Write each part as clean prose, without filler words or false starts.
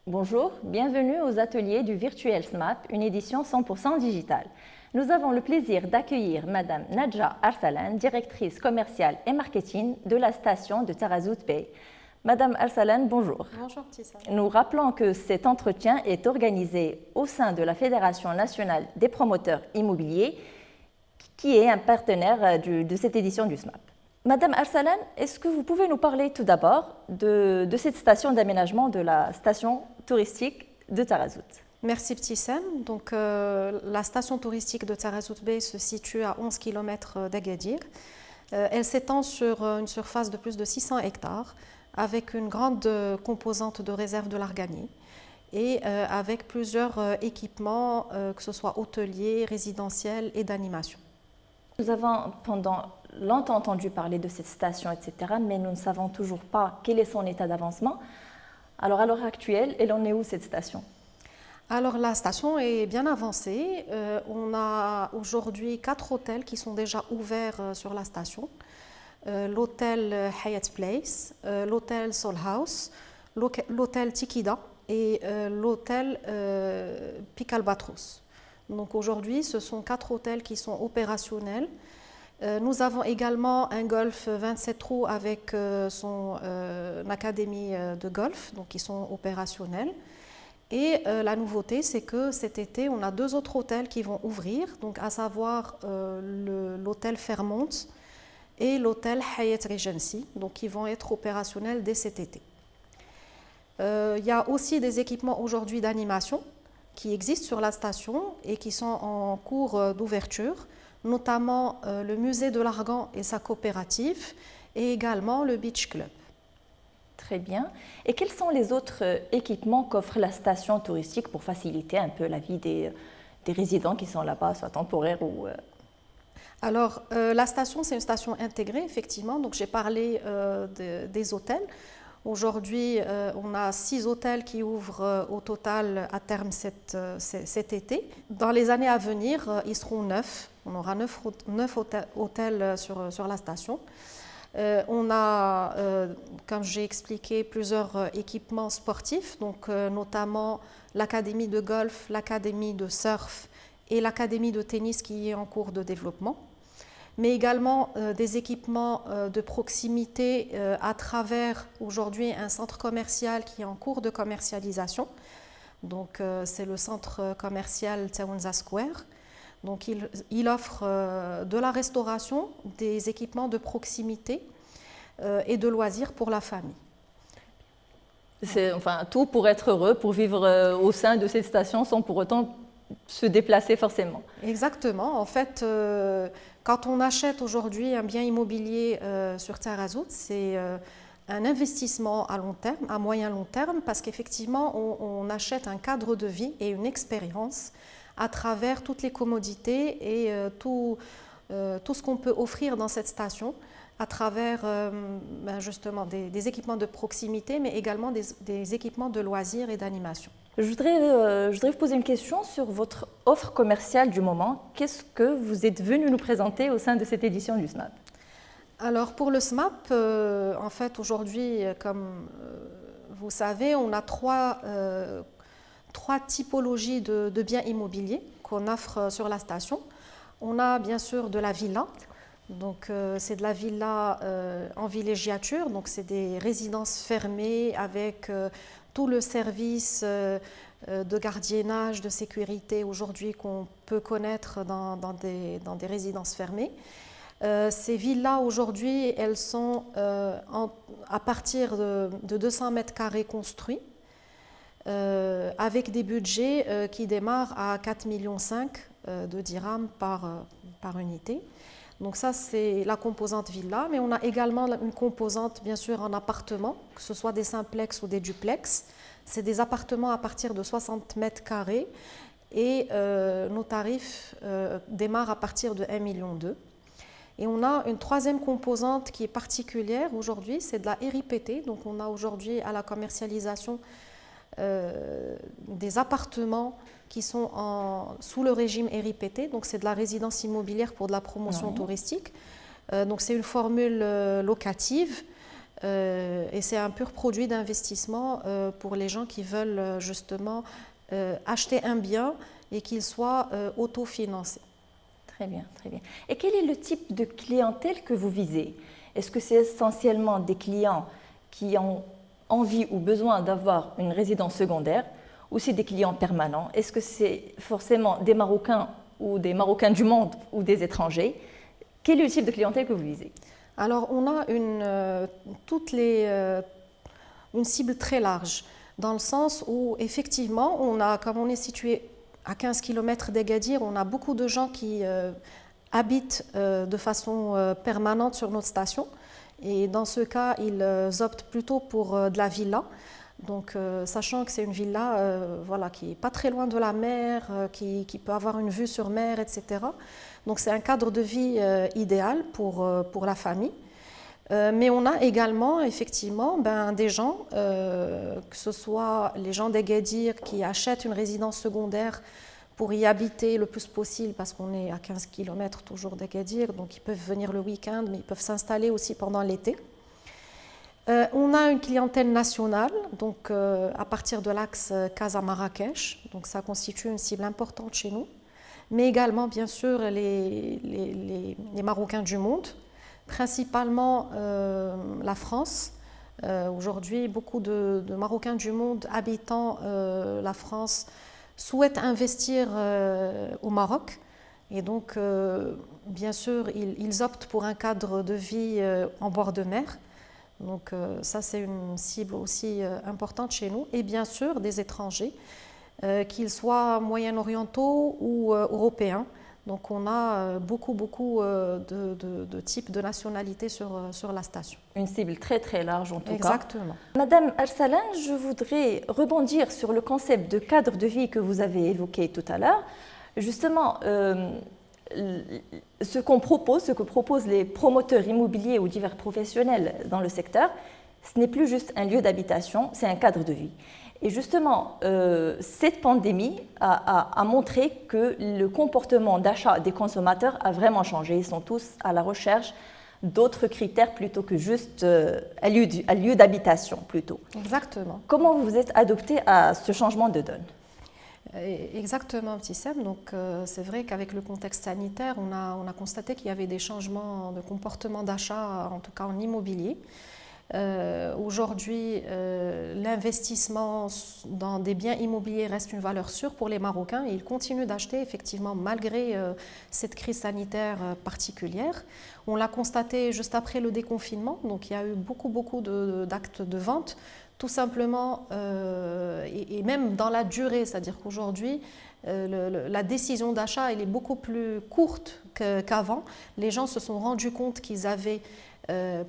Bonjour, bienvenue aux ateliers du Virtuel SMAP, une édition 100% digitale. Nous avons le plaisir d'accueillir Madame Nadja Arsalan, directrice commerciale et marketing de la station de Tarazout Bey. Madame Arsalan, bonjour. Bonjour Tissa. Nous rappelons que cet entretien est organisé au sein de la Fédération nationale des promoteurs immobiliers, qui est un partenaire de cette édition du SMAP. Madame Arsalan, est-ce que vous pouvez nous parler tout d'abord de cette station d'aménagement de la station touristique de Tarazout? Merci Ptissem. Donc, la station touristique de Tarazout Bey se situe à 11 km d'Agadir. Elle s'étend sur une surface de plus de 600 hectares avec une grande composante de réserve de l'Arganie et avec plusieurs équipements, que ce soit hôteliers, résidentiels et d'animation. Nous avons pendant longtemps entendu parler de cette station, etc., mais nous ne savons toujours pas quel est son état d'avancement. Alors, à l'heure actuelle, elle en est où cette station? Alors, la station est bien avancée. On a aujourd'hui 4 hôtels qui sont déjà ouverts sur la station. L'hôtel Hyatt Place, l'hôtel Soul House, l'hôtel Tikida et l'hôtel Pic Albatros. Donc aujourd'hui, ce sont 4 hôtels qui sont opérationnels. Nous avons également un golf 27 trous avec son académie de golf, donc qui sont opérationnels. Et la nouveauté, c'est que cet été, on a 2 autres hôtels qui vont ouvrir, donc à savoir l'hôtel Fairmont et l'hôtel Hyatt Regency, donc qui vont être opérationnels dès cet été. Il y a aussi des équipements aujourd'hui d'animation qui existent sur la station et qui sont en cours d'ouverture, notamment le musée de l'Argan et sa coopérative et également le Beach Club. Très bien. Et quels sont les autres équipements qu'offre la station touristique pour faciliter un peu la vie des résidents qui sont là-bas, soit temporaires ou... Alors, la station, c'est une station intégrée, effectivement. Donc, j'ai parlé des hôtels. Aujourd'hui, on a 6 hôtels qui ouvrent au total à terme cet été. Dans les années à venir, ils seront 9. On aura 9 hôtels sur la station. On a, comme j'ai expliqué, plusieurs équipements sportifs, donc notamment l'académie de golf, l'académie de surf et l'académie de tennis qui est en cours de développement, mais également des équipements de proximité à travers aujourd'hui un centre commercial qui est en cours de commercialisation. Donc c'est le centre commercial Taounza Square. Donc il offre de la restauration, des équipements de proximité et de loisirs pour la famille. C'est enfin tout pour être heureux, pour vivre au sein de cette station sans pour autant se déplacer forcément. Exactement. En fait, quand on achète aujourd'hui un bien immobilier sur Tarazout, c'est un investissement à long terme, à moyen long terme, parce qu'effectivement, on achète un cadre de vie et une expérience à travers toutes les commodités et tout ce qu'on peut offrir dans cette station à travers justement des équipements de proximité, mais également des équipements de loisirs et d'animation. Je voudrais vous poser une question sur votre offre commerciale du moment. Qu'est-ce que vous êtes venu nous présenter au sein de cette édition du SMAP? Alors pour le SMAP, en fait aujourd'hui, comme vous savez, on a trois typologies de biens immobiliers qu'on offre sur la station. On a bien sûr de la villa. Donc c'est de la villa en villégiature, donc c'est des résidences fermées avec tout le service de gardiennage, de sécurité aujourd'hui qu'on peut connaître dans des résidences fermées. Ces villas aujourd'hui, elles sont à partir de 200 mètres carrés construits avec des budgets qui démarrent à 4,5 millions de dirhams par unité. Donc ça, c'est la composante villa, mais on a également une composante, bien sûr, en appartement, que ce soit des simplex ou des duplex. C'est des appartements à partir de 60 mètres carrés et nos tarifs démarrent à partir de 1,2 million. Et on a une troisième composante qui est particulière aujourd'hui, c'est de la RIPT. Donc on a aujourd'hui à la commercialisation des appartements qui sont sous le régime RIPT, donc c'est de la résidence immobilière pour de la promotion touristique. Donc c'est une formule locative et c'est un pur produit d'investissement pour les gens qui veulent justement acheter un bien et qu'il soit autofinancé. Très bien, très bien. Et quel est le type de clientèle que vous visez? Est-ce que c'est essentiellement des clients qui ont envie ou besoin d'avoir une résidence secondaire ou c'est des clients permanents? Est-ce que c'est forcément des Marocains ou des Marocains du monde ou des étrangers? Quel est le type de clientèle que vous visez? Alors, on a une cible très large, dans le sens où, effectivement, comme on est situé à 15 km d'Agadir, on a beaucoup de gens qui habitent de façon permanente sur notre station. Et dans ce cas, ils optent plutôt pour de la villa. Donc, sachant que c'est une villa voilà, qui n'est pas très loin de la mer, qui peut avoir une vue sur mer, etc. Donc, c'est un cadre de vie idéal pour la famille. Mais on a également, effectivement, des gens, que ce soit les gens d'Agadir qui achètent une résidence secondaire pour y habiter le plus possible, parce qu'on est à 15 km toujours d'Agadir, donc ils peuvent venir le week-end, mais ils peuvent s'installer aussi pendant l'été. On a une clientèle nationale, donc à partir de l'axe Casa-Marrakech, donc ça constitue une cible importante chez nous, mais également, bien sûr, les Marocains du monde, principalement la France. Aujourd'hui, beaucoup de Marocains du monde habitant la France souhaitent investir au Maroc. Et donc, bien sûr, ils optent pour un cadre de vie en bord de mer. Donc ça, c'est une cible aussi importante chez nous. Et bien sûr, des étrangers, qu'ils soient moyen-orientaux ou européens. Donc on a beaucoup de types de nationalités sur la station. Une cible très très large en tout cas. Exactement. Madame Arsalan, je voudrais rebondir sur le concept de cadre de vie que vous avez évoqué tout à l'heure. Justement, ce que proposent les promoteurs immobiliers ou divers professionnels dans le secteur, ce n'est plus juste un lieu d'habitation, c'est un cadre de vie. Et justement, cette pandémie a montré que le comportement d'achat des consommateurs a vraiment changé. Ils sont tous à la recherche d'autres critères plutôt que juste un lieu d'habitation plutôt. Exactement. Comment vous vous êtes adopté à ce changement de donne? Exactement, Abtissem. Donc c'est vrai qu'avec le contexte sanitaire, on a constaté qu'il y avait des changements de comportement d'achat, en tout cas en immobilier. Aujourd'hui, l'investissement dans des biens immobiliers reste une valeur sûre pour les Marocains et ils continuent d'acheter effectivement malgré cette crise sanitaire particulière. On l'a constaté juste après le déconfinement, donc il y a eu beaucoup d'actes de vente, tout simplement, et même dans la durée, c'est-à-dire qu'aujourd'hui, la décision d'achat elle est beaucoup plus courte qu'avant. Les gens se sont rendus compte qu'ils avaient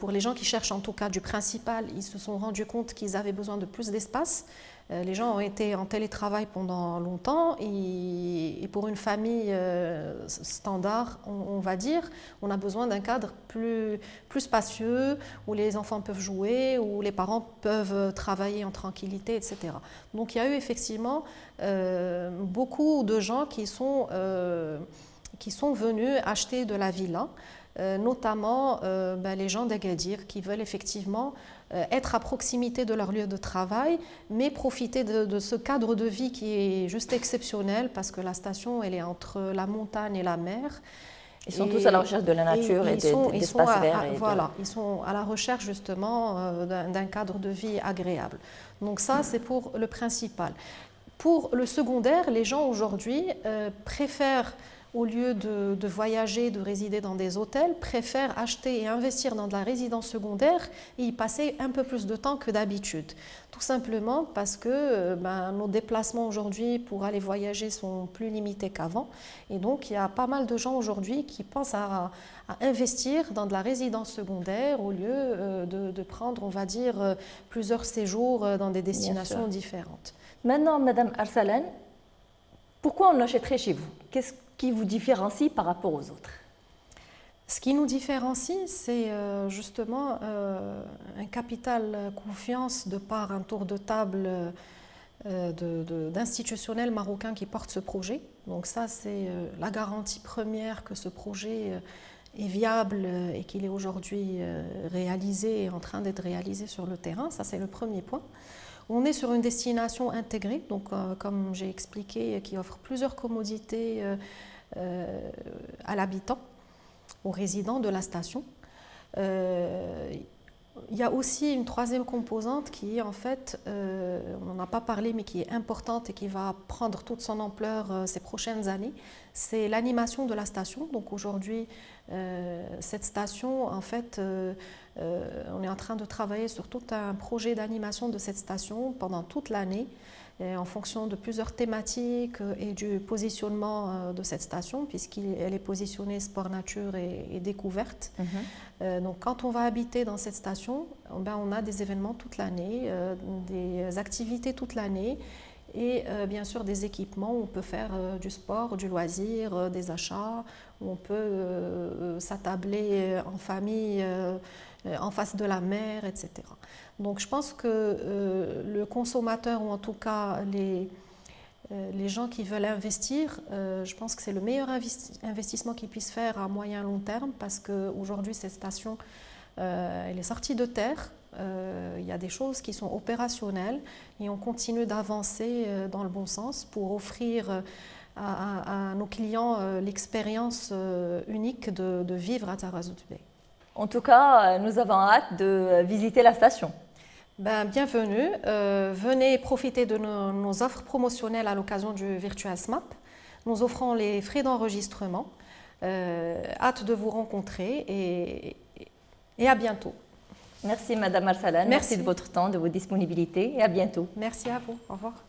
pour les gens qui cherchent en tout cas du principal, ils se sont rendus compte qu'ils avaient besoin de plus d'espace. Les gens ont été en télétravail pendant longtemps et pour une famille standard, on va dire, on a besoin d'un cadre plus spacieux, où les enfants peuvent jouer, où les parents peuvent travailler en tranquillité, etc. Donc il y a eu effectivement beaucoup de gens qui sont venus acheter de la villa. Notamment les gens d'Agadir qui veulent effectivement être à proximité de leur lieu de travail, mais profiter de ce cadre de vie qui est juste exceptionnel parce que la station elle est entre la montagne et la mer. Ils sont tous à la recherche de la nature et d'espaces verts. Voilà, ils sont à la recherche justement d'un cadre de vie agréable. Donc ça, c'est pour le principal. Pour le secondaire, les gens aujourd'hui préfèrent, au lieu de voyager, de résider dans des hôtels, préfèrent acheter et investir dans de la résidence secondaire et y passer un peu plus de temps que d'habitude. Tout simplement parce que nos déplacements aujourd'hui pour aller voyager sont plus limités qu'avant. Et donc, il y a pas mal de gens aujourd'hui qui pensent à investir dans de la résidence secondaire au lieu de prendre, on va dire, plusieurs séjours dans des destinations différentes. Maintenant, Madame Arsalan, pourquoi on achèterait chez vous? Qu'est-ce qui vous différencie par rapport aux autres? Ce qui nous différencie, c'est justement un capital confiance de par un tour de table d'institutionnels marocains qui portent ce projet. Donc ça, c'est la garantie première que ce projet est viable et qu'il est aujourd'hui réalisé, en train d'être réalisé sur le terrain. Ça, c'est le premier point. On est sur une destination intégrée, donc comme j'ai expliqué, qui offre plusieurs commodités à l'habitant, aux résidents de la station. Il y a aussi une troisième composante qui est en fait, on n'en a pas parlé, mais qui est importante et qui va prendre toute son ampleur ces prochaines années, c'est l'animation de la station. Donc aujourd'hui, cette station, en fait, on est en train de travailler sur tout un projet d'animation de cette station pendant toute l'année, en fonction de plusieurs thématiques et du positionnement de cette station, puisqu'elle est positionnée sport, nature et découverte. Donc quand on va habiter dans cette station, ben, on a des événements toute l'année, des activités toute l'année et bien sûr des équipements où on peut faire du sport, du loisir, des achats, où on peut s'attabler en famille en face de la mer, etc. Donc je pense que le consommateur, ou en tout cas les gens qui veulent investir, je pense que c'est le meilleur investissement qu'ils puissent faire à moyen long terme, parce qu'aujourd'hui cette station elle est sortie de terre, il y a des choses qui sont opérationnelles et on continue d'avancer dans le bon sens pour offrir à nos clients l'expérience unique de vivre à Tarazout Bey. En tout cas, nous avons hâte de visiter la station. Ben, bienvenue, venez profiter de nos offres promotionnelles à l'occasion du Virtual SMAP. Nous offrons les frais d'enregistrement. Hâte de vous rencontrer et à bientôt. Merci Madame Arsalan, merci de votre temps, de votre disponibilité et à bientôt. Merci à vous, au revoir.